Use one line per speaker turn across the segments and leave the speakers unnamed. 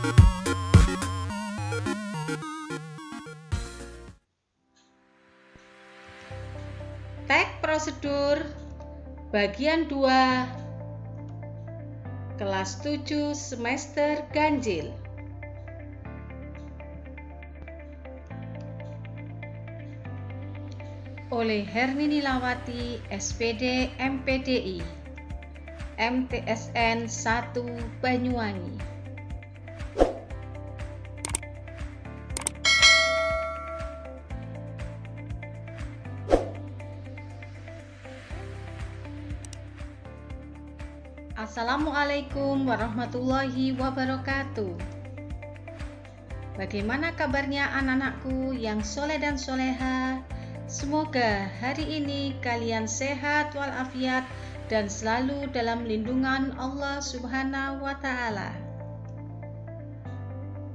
Tek prosedur bagian 2 kelas 7 semester ganjil. Oleh Hermini Lawati, SPD MPDI, MTSN 1 Banyuwangi. Assalamualaikum warahmatullahi wabarakatuh. Bagaimana kabarnya anak-anakku yang soleh dan soleha? Semoga hari ini kalian sehat walafiat dan selalu dalam lindungan Allah Subhanahu wa Ta'ala.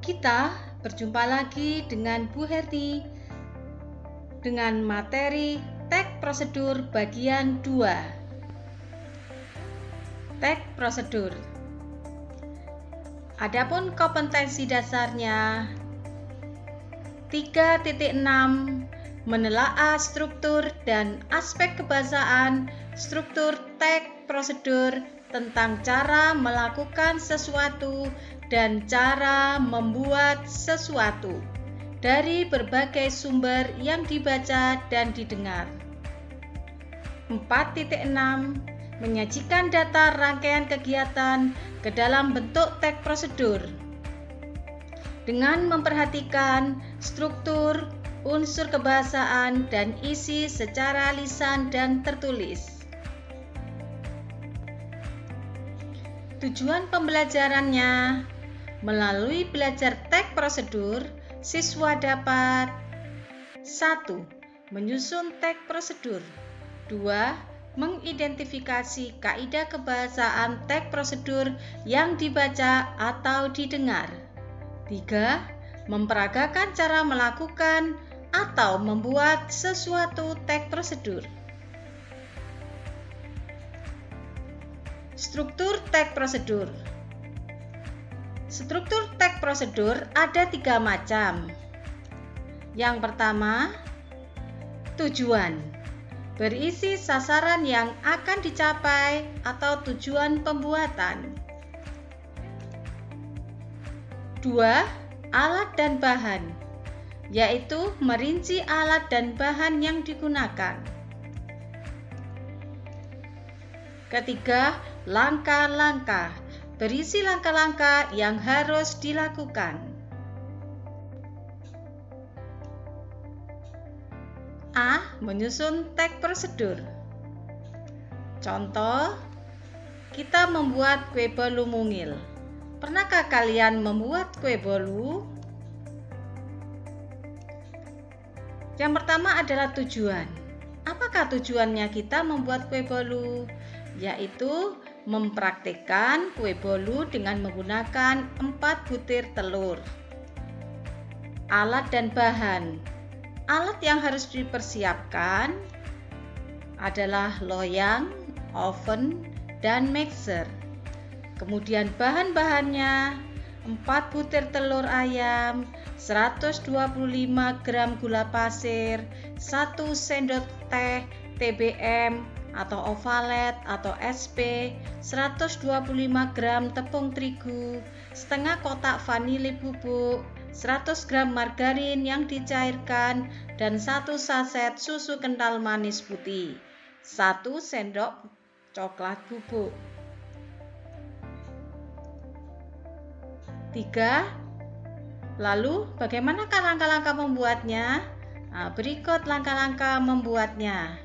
Kita berjumpa lagi dengan Bu Herni dengan materi tek prosedur bagian 2. Tek prosedur. Adapun kompetensi dasarnya 3.6 menelaah struktur dan aspek kebahasaan struktur tek prosedur tentang cara melakukan sesuatu dan cara membuat sesuatu dari berbagai sumber yang dibaca dan didengar. 4.6 menyajikan data rangkaian kegiatan ke dalam bentuk tek prosedur dengan memperhatikan struktur, unsur kebahasaan, dan isi secara lisan dan tertulis. Tujuan pembelajarannya, melalui belajar tek prosedur, siswa dapat 1. Menyusun tek prosedur. 2. Mengidentifikasi kaidah kebahasaan tek prosedur yang dibaca atau didengar. 3. Memperagakan cara melakukan atau membuat sesuatu tek prosedur. Struktur tek prosedur. Struktur tek prosedur ada 3 macam. Yang pertama, tujuan. Berisi sasaran yang akan dicapai atau tujuan pembuatan. 2. Alat dan bahan, yaitu merinci alat dan bahan yang digunakan. Ketiga, langkah-langkah, berisi langkah-langkah yang harus dilakukan. A. Menyusun tek prosedur. Contoh, kita membuat kue bolu mungil. Pernahkah kalian membuat kue bolu? Yang pertama adalah tujuan. Apakah tujuannya kita membuat kue bolu? Yaitu mempraktikkan kue bolu dengan menggunakan 4 butir telur. Alat dan bahan. Alat yang harus dipersiapkan adalah loyang, oven, dan mixer. Kemudian bahan-bahannya 4 butir telur ayam, 125 gram gula pasir, 1 sendok teh TBM atau ovalet atau SP, 125 gram tepung terigu, setengah kotak vanili bubuk, 100 gram margarin yang dicairkan, dan 1 saset susu kental manis putih, 1 sendok coklat bubuk. 3. Lalu bagaimanakah langkah-langkah membuatnya? Berikut langkah-langkah membuatnya.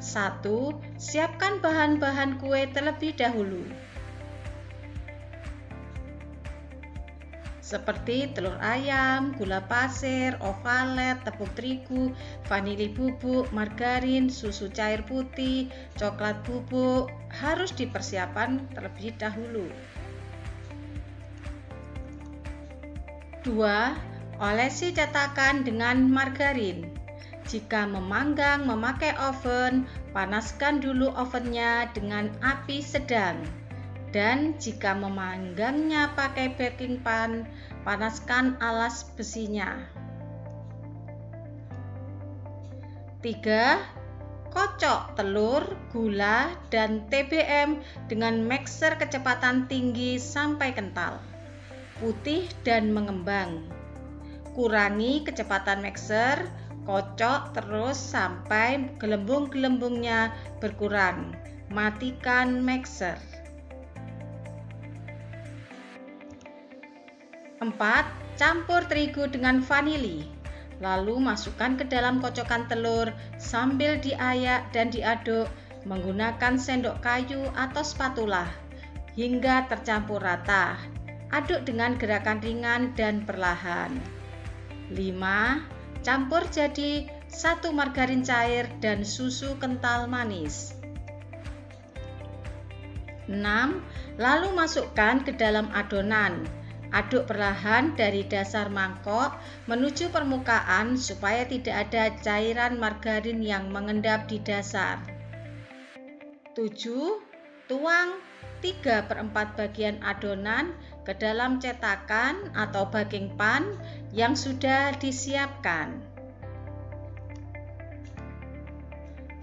1. Siapkan bahan-bahan kue terlebih dahulu, seperti telur ayam, gula pasir, ovalet, tepung terigu, vanili bubuk, margarin, susu cair putih, coklat bubuk harus dipersiapkan terlebih dahulu. 2. Olesi cetakan dengan margarin. Jika memanggang memakai oven, panaskan dulu ovennya dengan api sedang Dan jika memanggangnya pakai baking pan, panaskan alas besinya. 3. Kocok telur, gula, dan TBM dengan mixer kecepatan tinggi sampai kental, putih dan mengembang. Kurangi kecepatan mixer, kocok terus sampai gelembung-gelembungnya berkurang. Matikan mixer. 4. Campur terigu dengan vanili. Lalu masukkan ke dalam kocokan telur sambil diayak dan diaduk menggunakan sendok kayu atau spatula hingga tercampur rata. Aduk dengan gerakan ringan dan perlahan. 5. Campur jadi 1 margarin cair dan susu kental manis. 6. Lalu masukkan ke dalam adonan. Aduk perlahan dari dasar mangkok menuju permukaan supaya tidak ada cairan margarin yang mengendap di dasar. 7. Tuang 3/4 bagian adonan ke dalam cetakan atau baking pan yang sudah disiapkan.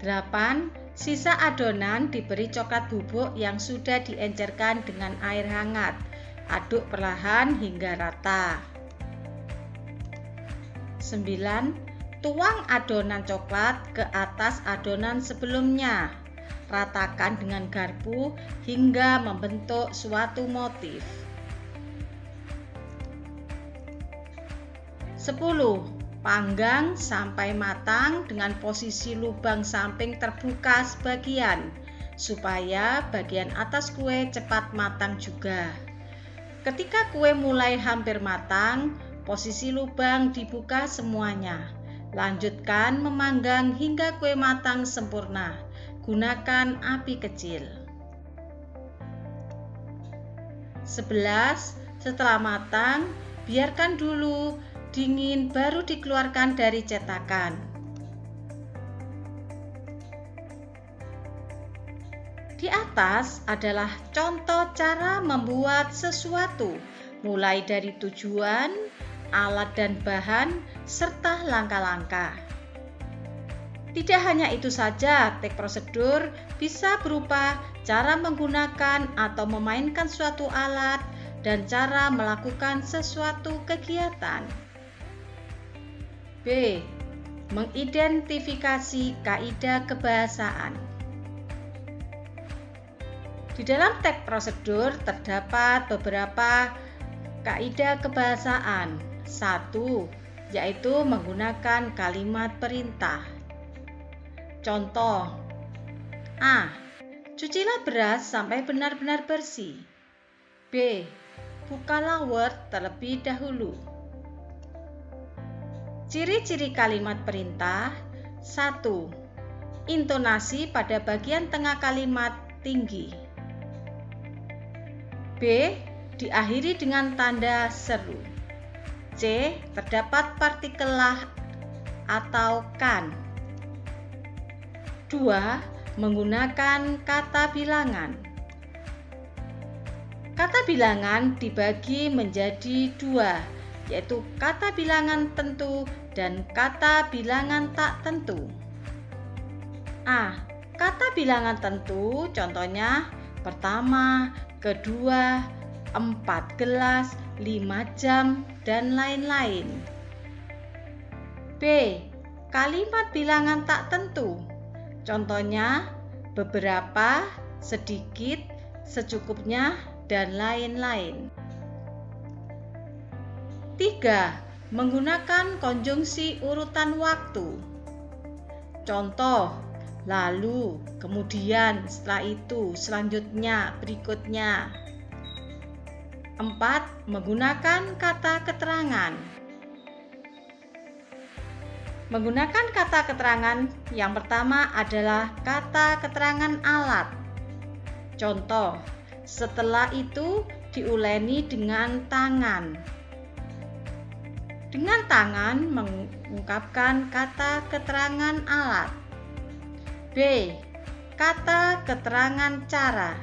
8. Sisa adonan diberi coklat bubuk yang sudah diencerkan dengan air hangat. Aduk perlahan hingga rata. 9. Tuang adonan coklat ke atas adonan sebelumnya. Ratakan dengan garpu hingga membentuk suatu motif. 10. Panggang sampai matang dengan posisi lubang samping terbuka sebagian, supaya bagian atas kue cepat matang juga. Ketika kue mulai hampir matang, posisi lubang dibuka semuanya. Lanjutkan memanggang hingga kue matang sempurna. Gunakan api kecil. 11. Setelah matang, biarkan dulu dingin baru dikeluarkan dari cetakan. Di atas adalah contoh cara membuat sesuatu, mulai dari tujuan, alat dan bahan, serta langkah-langkah. Tidak hanya itu saja, teknik prosedur bisa berupa cara menggunakan atau memainkan suatu alat dan cara melakukan sesuatu kegiatan. B. Mengidentifikasi kaidah kebahasaan. Di dalam teks prosedur terdapat beberapa kaidah kebahasaan. 1. Yaitu menggunakan kalimat perintah. Contoh: A. Cucilah beras sampai benar-benar bersih. B. Bukalah Word terlebih dahulu. Ciri-ciri kalimat perintah. 1. Intonasi pada bagian tengah kalimat tinggi. B. Diakhiri dengan tanda seru. C. Terdapat partikel lah atau kan. 2. Menggunakan kata bilangan. Kata bilangan dibagi menjadi 2, yaitu kata bilangan tentu dan kata bilangan tak tentu. A. Kata bilangan tentu, contohnya pertama, kedua, 4 gelas, 5 jam, dan lain-lain. B. Kalimat bilangan tak tentu, contohnya beberapa, sedikit, secukupnya, dan lain-lain. 3. Menggunakan konjungsi urutan waktu. Contoh: lalu, kemudian, setelah itu, selanjutnya, berikutnya. 4. Menggunakan kata keterangan. Menggunakan kata keterangan yang pertama adalah kata keterangan alat. Contoh: setelah itu diuleni dengan tangan. Dengan tangan mengungkapkan kata keterangan alat. B. Kata keterangan cara.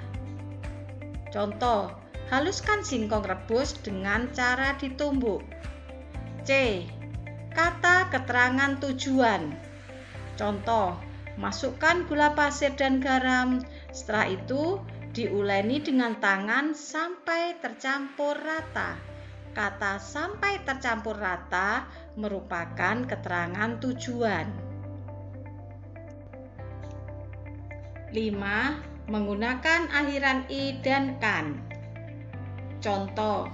Contoh, haluskan singkong rebus dengan cara ditumbuk. C. Kata keterangan tujuan. Contoh, masukkan gula pasir dan garam. Setelah itu, diuleni dengan tangan sampai tercampur rata. Kata sampai tercampur rata merupakan keterangan tujuan. 5. Menggunakan akhiran i dan kan. Contoh,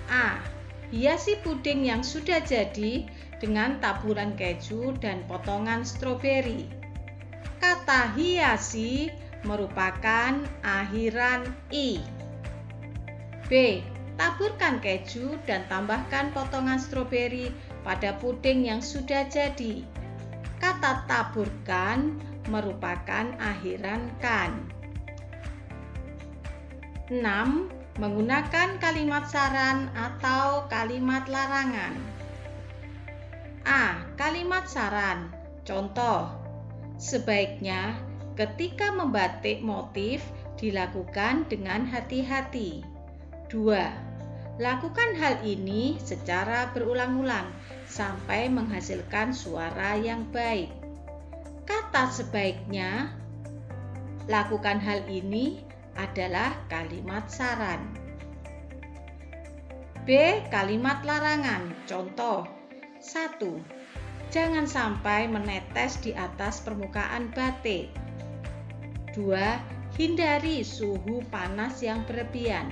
A. Hiasi puding yang sudah jadi dengan taburan keju dan potongan stroberi. Kata hiasi merupakan akhiran i. B. Taburkan keju dan tambahkan potongan stroberi pada puding yang sudah jadi. Kata taburkan merupakan akhiran kan. 6. Menggunakan kalimat saran atau kalimat larangan. A. Kalimat saran. Contoh, sebaiknya ketika membatik motif dilakukan dengan hati-hati. 2. Lakukan hal ini secara berulang-ulang sampai menghasilkan suara yang baik. Kata sebaiknya, lakukan hal ini adalah kalimat saran. B. Kalimat larangan. Contoh, 1. Jangan sampai menetes di atas permukaan batik. 2. Hindari suhu panas yang berlebihan.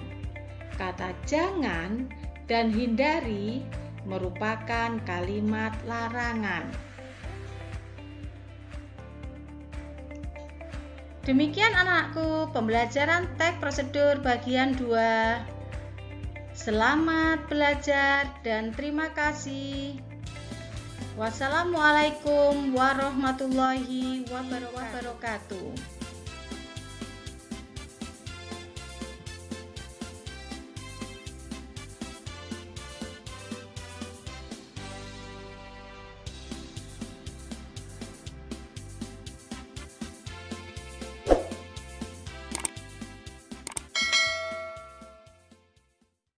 Kata jangan dan hindari merupakan kalimat larangan. Demikian anak-anakku pembelajaran teks prosedur bagian 2. Selamat belajar dan terima kasih. Wassalamualaikum warahmatullahi wabarakatuh.